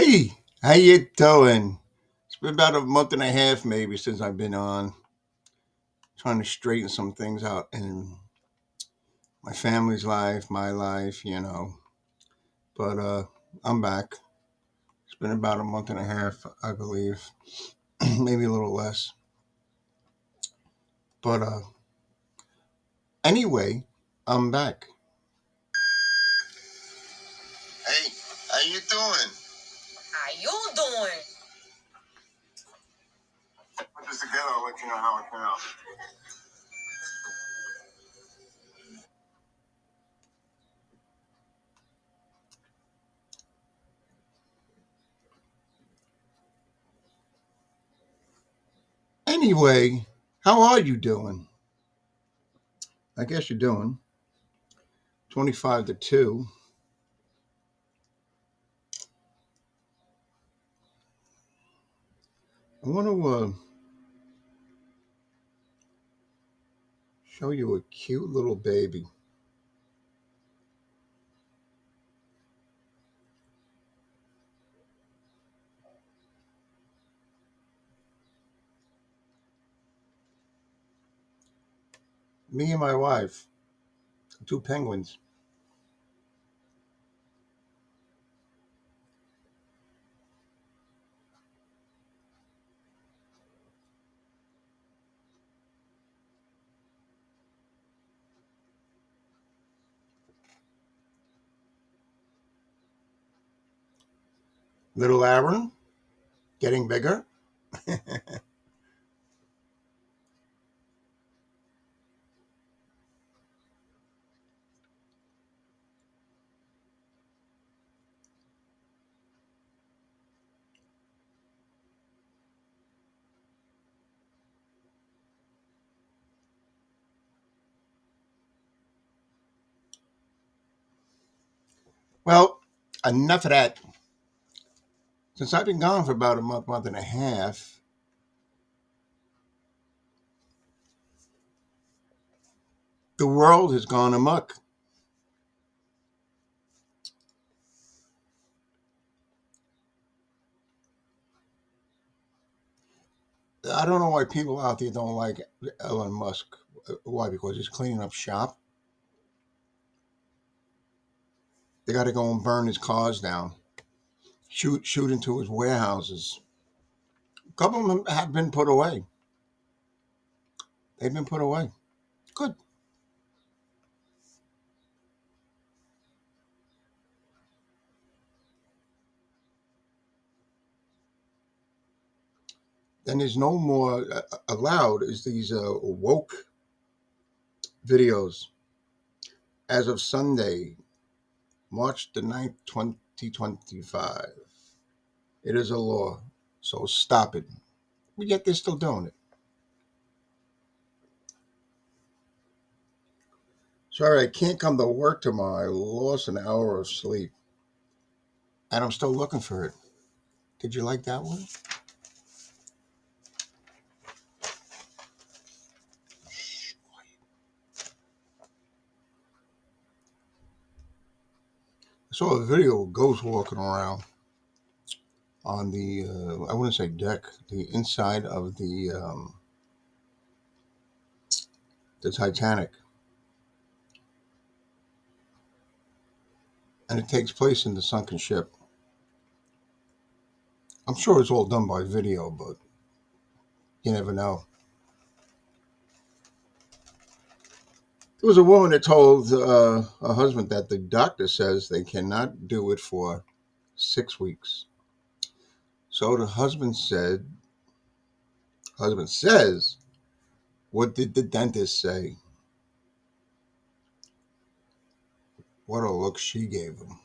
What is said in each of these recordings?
Hey, how you doing? It's been about a month and a half maybe since I've been on, trying to straighten some things out in my family's life, my life. But I'm back. It's been about a month and a half, I believe, maybe a little less. But anyway, I'm back. Hey, how you doing? How you doing? Put this together. I'll let you know how it turned out. Anyway, how are you doing? I guess you're doing 25 to 2. I want to show you a cute little baby. Me and my wife, two penguins. Little Aaron, getting bigger. Well, enough of that. Since I've been gone for about a month, month and a half, the world has gone amok. I don't know why people out there don't like Elon Musk. Why? Because he's cleaning up shop. They got to go and burn his cars down, shoot into his warehouses. A couple of them have been put away. They've been put away. Good. Then there's no more allowed is these woke videos. As of Sunday, March the 9th, 2025, it is a law. So stop it. But yet they're still doing it. Sorry, I can't come to work tomorrow. I lost an hour of sleep. And I'm still looking for it. Did you like that one? I saw a video of ghosts walking around on the, I wouldn't say deck, the inside of the Titanic. And it takes place in the sunken ship. I'm sure it's all done by video, but you never know. There was a woman that told her husband that the doctor says they cannot do it for 6 weeks. So the husband says, what did the dentist say? What a look she gave him.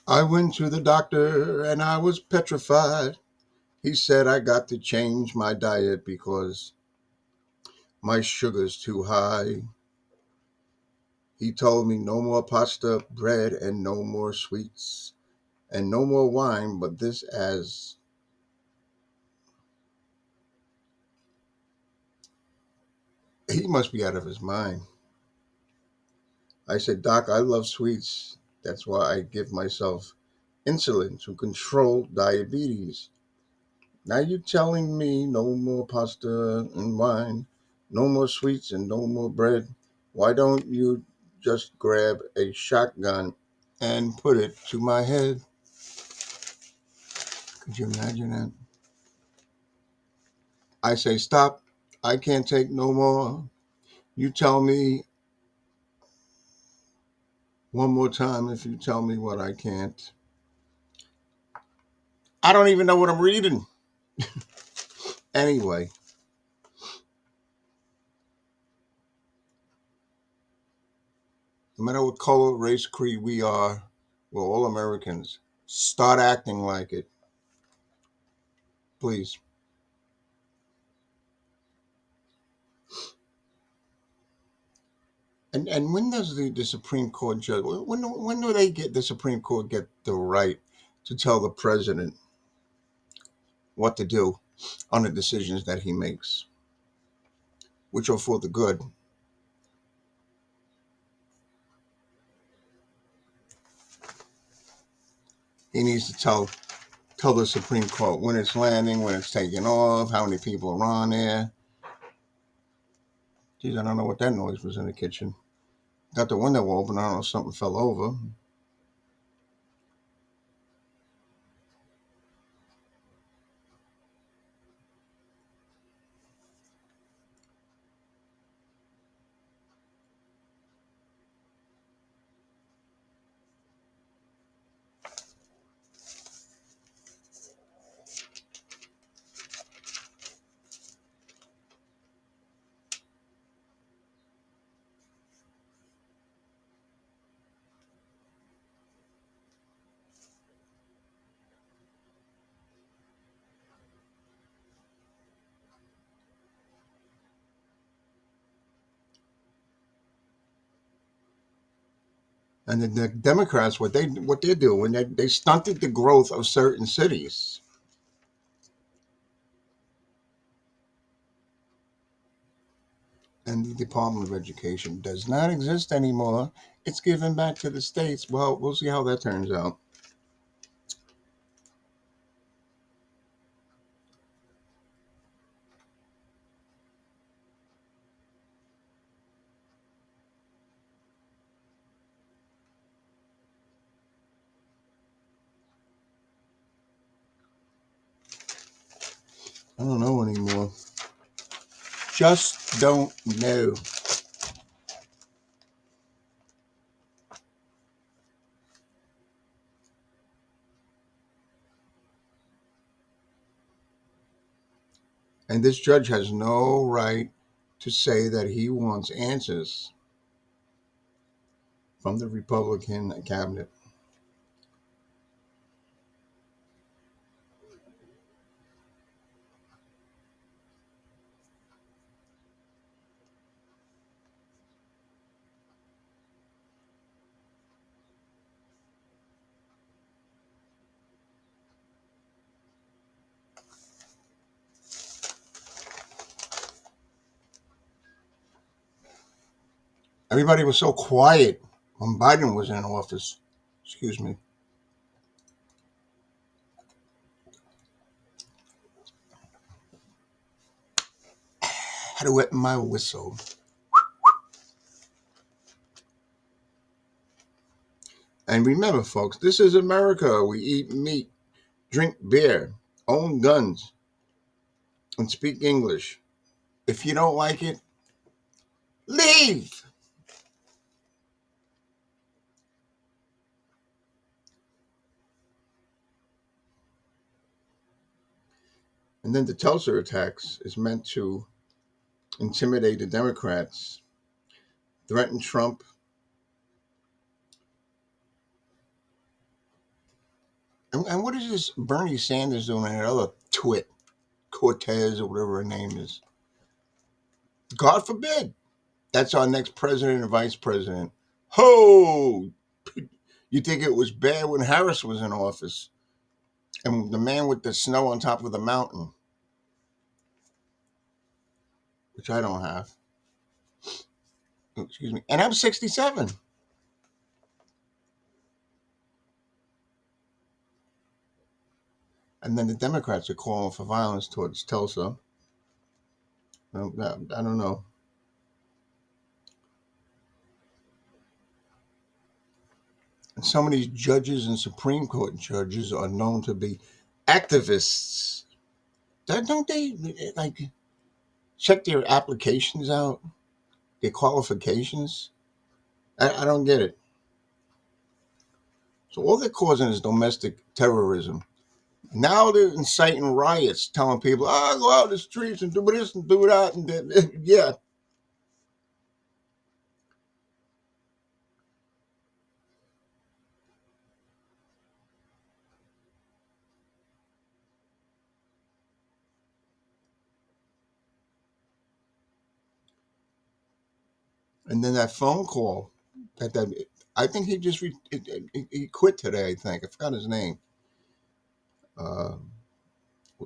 I went to the doctor and I was petrified. He said I got to change my diet because my sugar's too high. He told me no more pasta, bread, and no more sweets, and no more wine, but this as He must be out of his mind. I said, Doc, I love sweets. That's why I give myself insulin to control diabetes. Now you telling me no more pasta and wine, no more sweets and no more bread. Why don't you just grab a shotgun and put it to my head? Could you imagine that? I say, stop. I can't take no more. You tell me one more time if you tell me what I can't. I don't even know what I'm reading. Anyway, no matter what color, race, creed we are, we're all Americans. Start acting like it, please. And when does the Supreme Court judge? When do they get the Supreme Court get the right to tell the president what to do on the decisions that he makes, which are for the good? He needs to tell the Supreme Court when it's landing, when it's taking off, how many people are on there. Geez, I don't know what that noise was in the kitchen. Got the window open. I don't know if something fell over. And the Democrats, what they're doing, they stunted the growth of certain cities. And the Department of Education does not exist anymore. It's given back to the states. Well, we'll see how that turns out. I don't know anymore. Just don't know. And this judge has no right to say that he wants answers from the Republican cabinet. Everybody was so quiet when Biden was in office. Excuse me. Had to wet my whistle. And remember, folks, this is America. We eat meat, drink beer, own guns, and speak English. If you don't like it, leave. And then the Tulsa attacks is meant to intimidate the Democrats, threaten Trump. And what is this Bernie Sanders doing and that other twit, Cortez or whatever her name is? God forbid. That's our next president and vice president. Ho! You think it was bad when Harris was in office and the man with the snow on top of the mountain, which I don't have. excuse me, and I'm 67. And then the Democrats are calling for violence towards Tulsa. I don't know. And some of these judges and Supreme Court judges are known to be activists. Don't they like check their applications out, their qualifications? I don't get it. So all they're causing is domestic terrorism. Now they're inciting riots, telling people, go out in the streets and do this and do that. And yeah. And then that phone call, that I think he just he quit today. I think I forgot his name. Uh,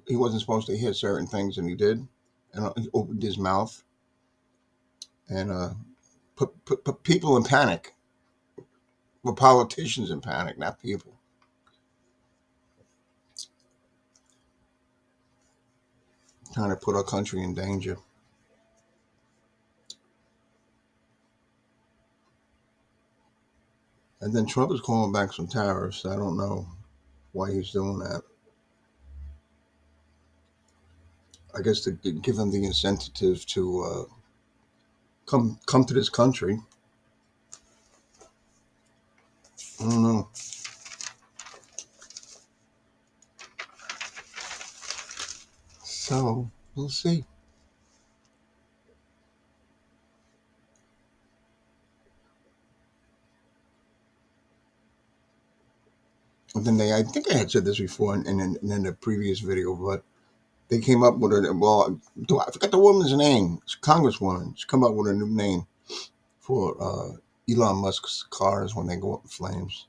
he wasn't supposed to hear certain things, and he did, and he opened his mouth and put people in panic. Well, politicians in panic, not people. Trying to put our country in danger. And then Trump is calling back some tariffs. I don't know why he's doing that. I guess to give them the incentive to come to this country. I don't know. So we'll see. And then I think I had said this before in a previous video, but they came up with I forgot the woman's name. It's a congresswoman. She come up with a new name for Elon Musk's cars when they go up in flames,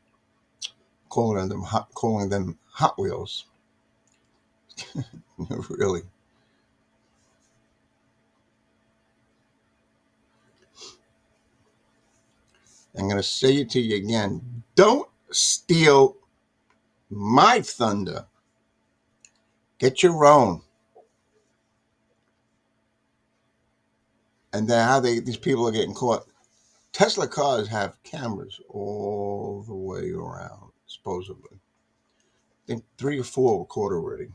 calling them Hot Wheels. Really. I'm going to say it to you again. Don't steal my thunder. Get your own. And then how these people are getting caught. Tesla cars have cameras all the way around, supposedly. I think 3 or 4 were caught already.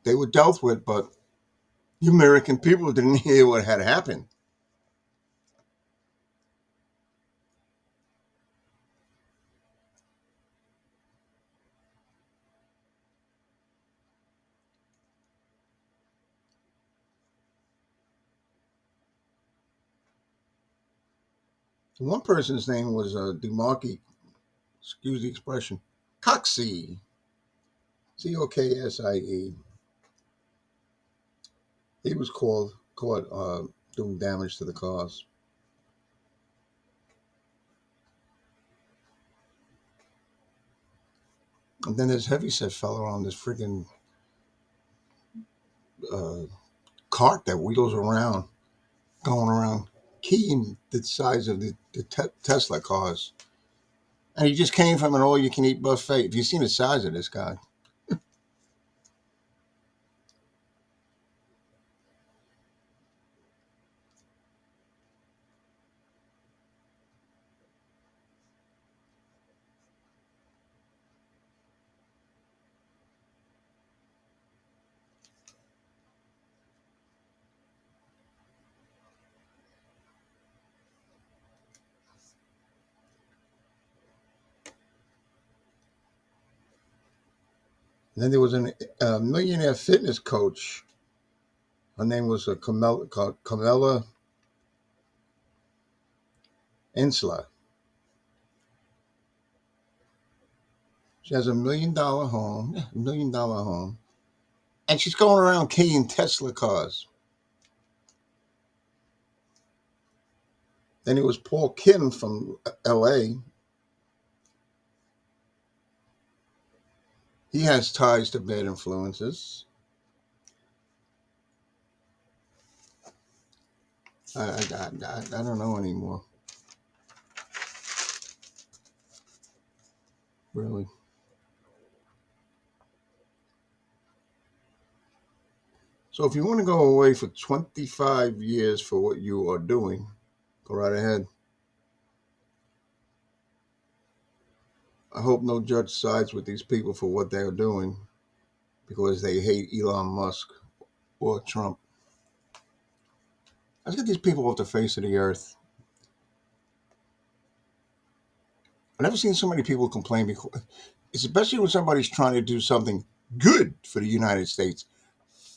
They were dealt with, but the American people didn't hear what had happened. One person's name was Demarchy, excuse the expression, Coxie, Coksie. He was caught doing damage to the cars. And then this heavyset fella on this freaking uh, cart that wheels around, going around, keying the size of the Tesla cars. And he just came from an all-you-can-eat buffet. If you've seen the size of this guy, and then there was a millionaire fitness coach. Her name was Camilla Insla. She has $1 million home, yeah, $1 million home, and she's going around keying Tesla cars. Then it was Paul Kim from L.A. He has ties to bad influences. I don't know anymore, really. So if you want to go away for 25 years for what you are doing, go right ahead. I hope no judge sides with these people for what they're doing because they hate Elon Musk or Trump. Let's get these people off the face of the earth. I've never seen so many people complain because, especially when somebody's trying to do something good for the United States.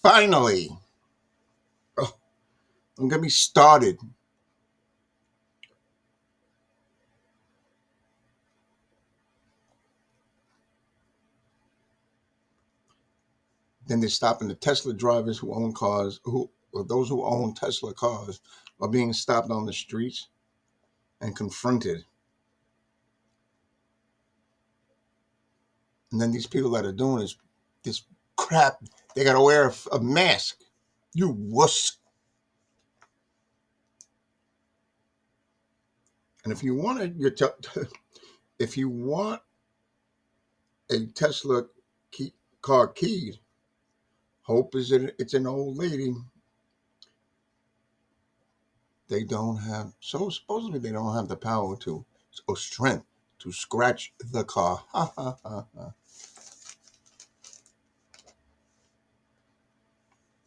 Finally, oh, don't get me started. Then they're stopping the Tesla drivers who own cars, who or those who own Tesla cars are being stopped on the streets and confronted. And then these people that are doing this crap, they got to wear a mask. You wuss. And if you want if you want a Tesla key, car keyed, hope is that it's an old lady. They don't have so supposedly they don't have the power to or strength to scratch the car. Ha ha ha ha.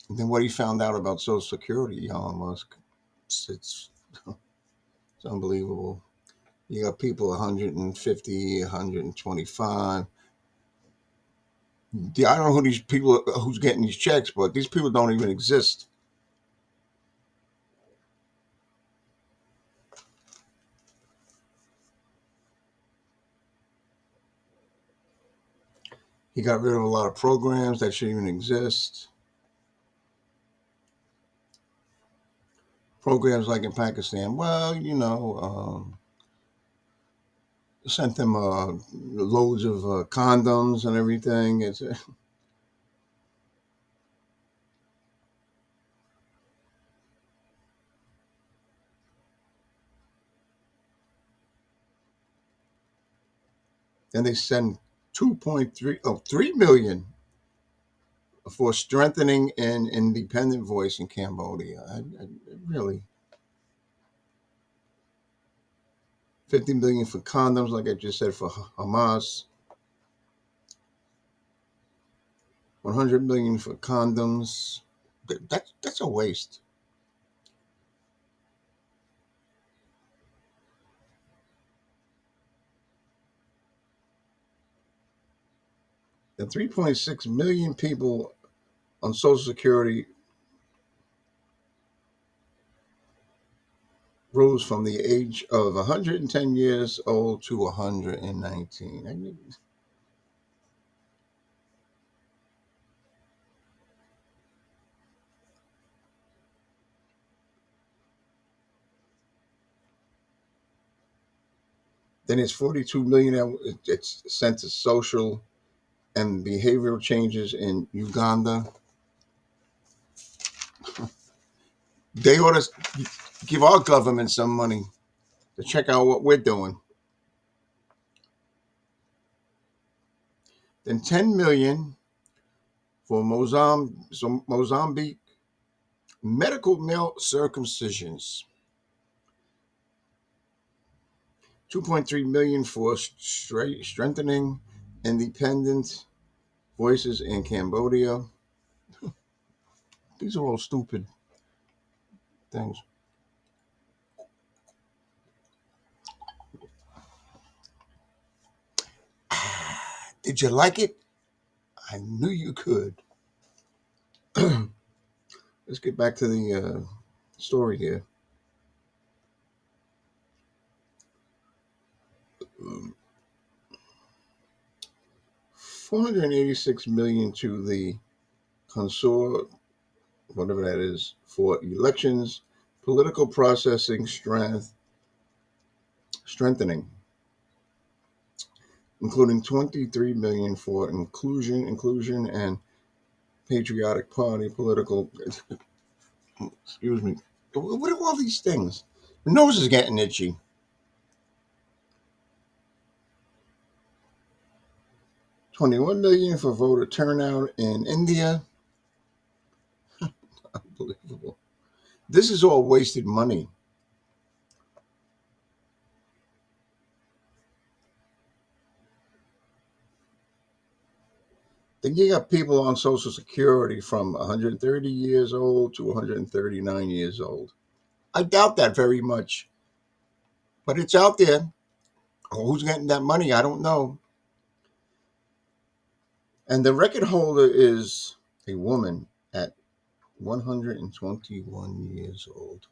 And then what he found out about Social Security, Elon Musk, it's, it's unbelievable. You got people 150, 125. Yeah, I don't know who these people who's getting these checks, but these people don't even exist. He got rid of a lot of programs that shouldn't even exist. Programs like in Pakistan, well, sent them loads of condoms and everything. It's then they send 2.3 oh 3 million for strengthening an independent voice in Cambodia. Really, 50 million for condoms, like I just said, for Hamas. 100 million for condoms. That's a waste. And 3.6 million people on Social Security rose from the age of 110 years old to 119. Then it's 42 million that it's sent to social and behavioral changes in Uganda. They ought to give our government some money to check out what we're doing. Then 10 million for Mozambique medical male circumcisions. 2.3 million for strengthening independent voices in Cambodia. These are all stupid things. Did you like it? I knew you could. Let's get back to the story here. 486 million to the consort, whatever that is, for elections, political processing strengthening, including 23 million for inclusion, and patriotic party political. Excuse me. What are all these things? My nose is getting itchy. 21 million for voter turnout in India. Unbelievable. This is all wasted money. Then you got people on Social Security from 130 years old to 139 years old. I doubt that very much, but it's out there. Who's getting that money? I don't know. And the record holder is a woman at 121 years old.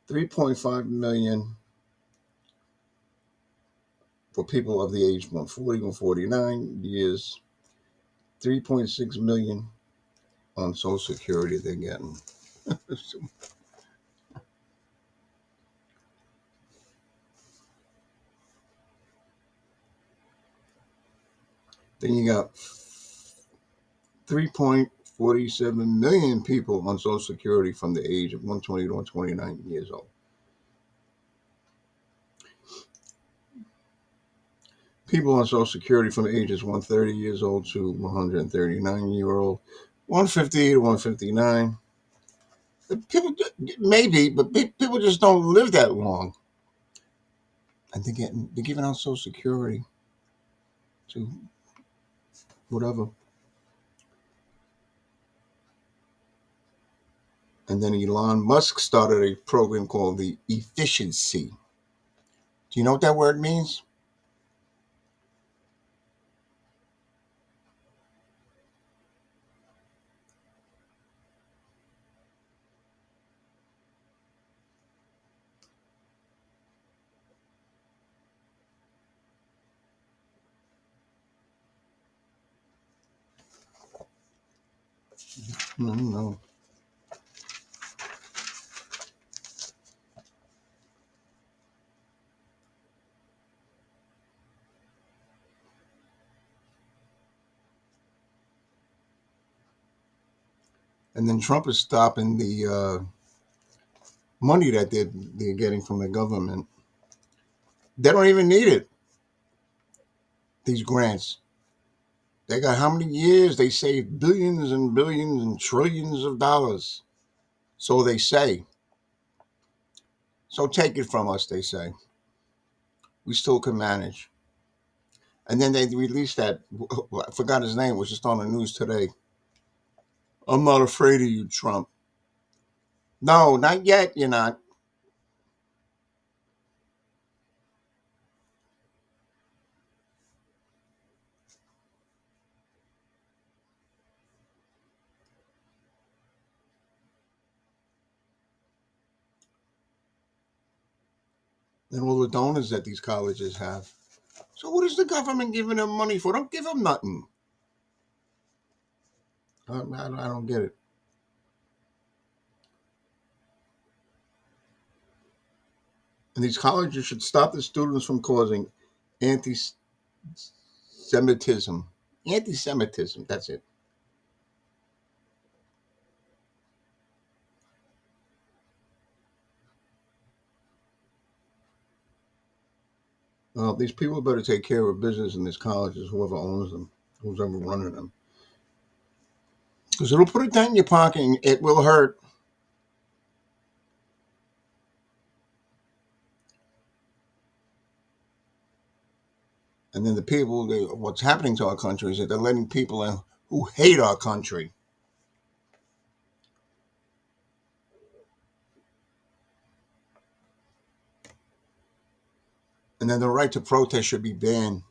3.5 million for people of the age 140, 149 years. 3.6 million on Social Security they're getting. Then you got 3.47 million people on Social Security from the age of 120 to 129 years old. People on Social Security from the ages 130 years old to 139-year-old, 150 to 159. People maybe, but people just don't live that long, and they're giving out Social Security to whatever. And then Elon Musk started a program called the Efficiency. Do you know what that word means? No, no. And then Trump is stopping the money that they're getting from the government. They don't even need it. These grants. They got how many years? They saved billions and billions and trillions of dollars. So they say. So take it from us, they say. We still can manage. And then they released that. I forgot his name. It was just on the news today. I'm not afraid of you, Trump. No, not yet. You're not. And all the donors that these colleges have. So what is the government giving them money for? Don't give them nothing. I don't get it. And these colleges should stop the students from causing anti-Semitism. Anti-Semitism. That's it. Well, these people better take care of business in these colleges, whoever owns them, who's ever running them. Because it'll put a dent in your pocket and it will hurt. And then the people, what's happening to our country is that they're letting people in who hate our country. And then the right to protest should be banned.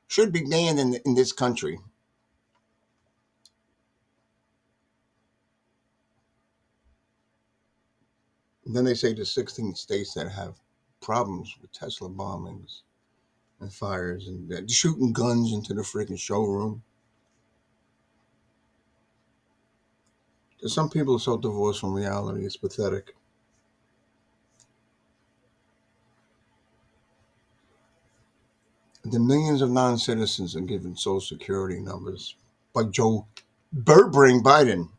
Should be banned in this country. And then they say the 16 states that have problems with Tesla bombings and fires and shooting guns into the freaking showroom. Some people are so divorced from reality, it's pathetic. The millions of non-citizens are given Social Security numbers by Joe Biden.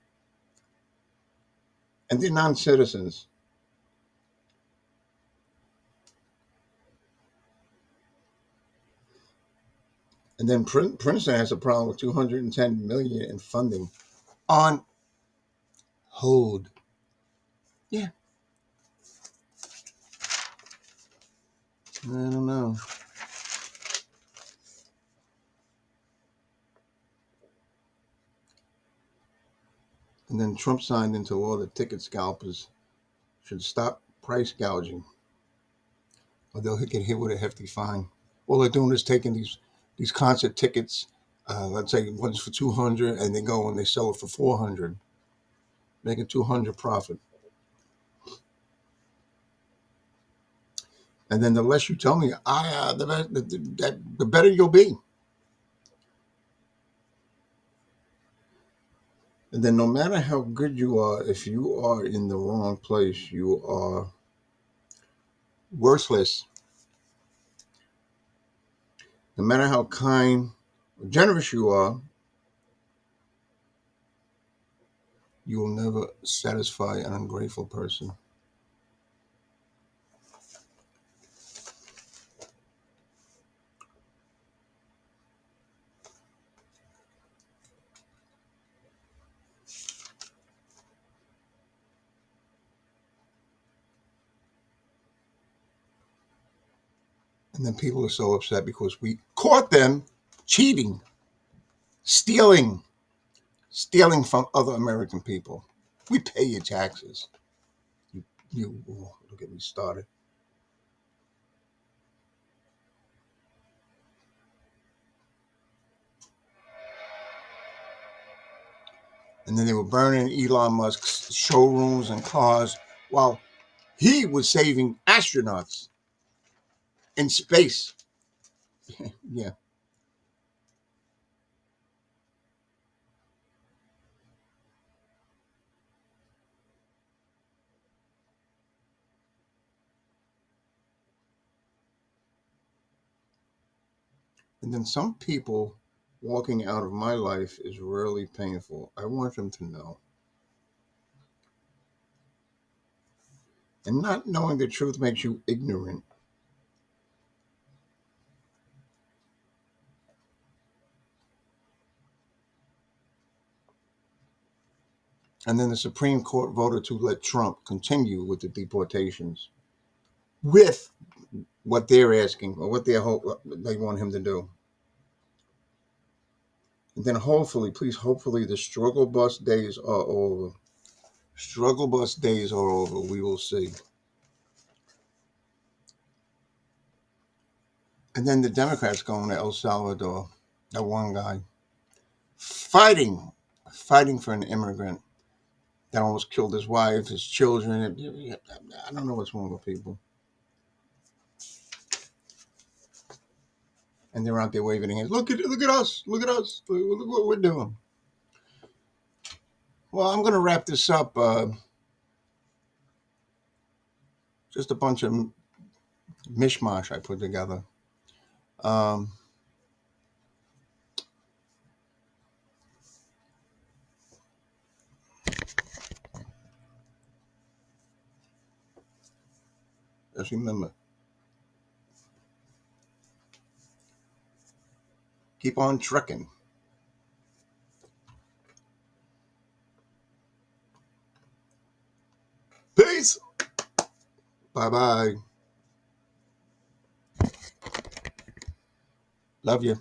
and they're non-citizens. And then Princeton has a problem with 210 million in funding on hold. Yeah, I don't know. And then Trump signed into law that ticket scalpers should stop price gouging, or they'll get hit with a hefty fine. All they're doing is taking these concert tickets. Let's say one's for 200, and they go and they sell it for 400, making 200 profit. And then the less you tell me, the better you'll be. And then no matter how good you are, if you are in the wrong place, you are worthless. No matter how kind or generous you are, you will never satisfy an ungrateful person. And then people are so upset because we caught them cheating, stealing, stealing from other American people. We pay your taxes. Look at me started. And then they were burning Elon Musk's showrooms and cars while he was saving astronauts in space. Yeah. And then some people walking out of my life is really painful. I want them to know. And not knowing the truth makes you ignorant. And then the Supreme Court voted to let Trump continue with the deportations with what they're asking or what they want him to do. And then hopefully, please, hopefully, the struggle bus days are over. Struggle bus days are over. We will see. And then the Democrats going to El Salvador. That one guy fighting, fighting for an immigrant that almost killed his wife, his children. I don't know what's wrong with people. And they're out there waving their hands. Look at us. Look at us. Look what we're doing. Well, I'm going to wrap this up. Just a bunch of mishmash I put together. Um, just remember, keep on trekking. Peace. Bye bye. Love you.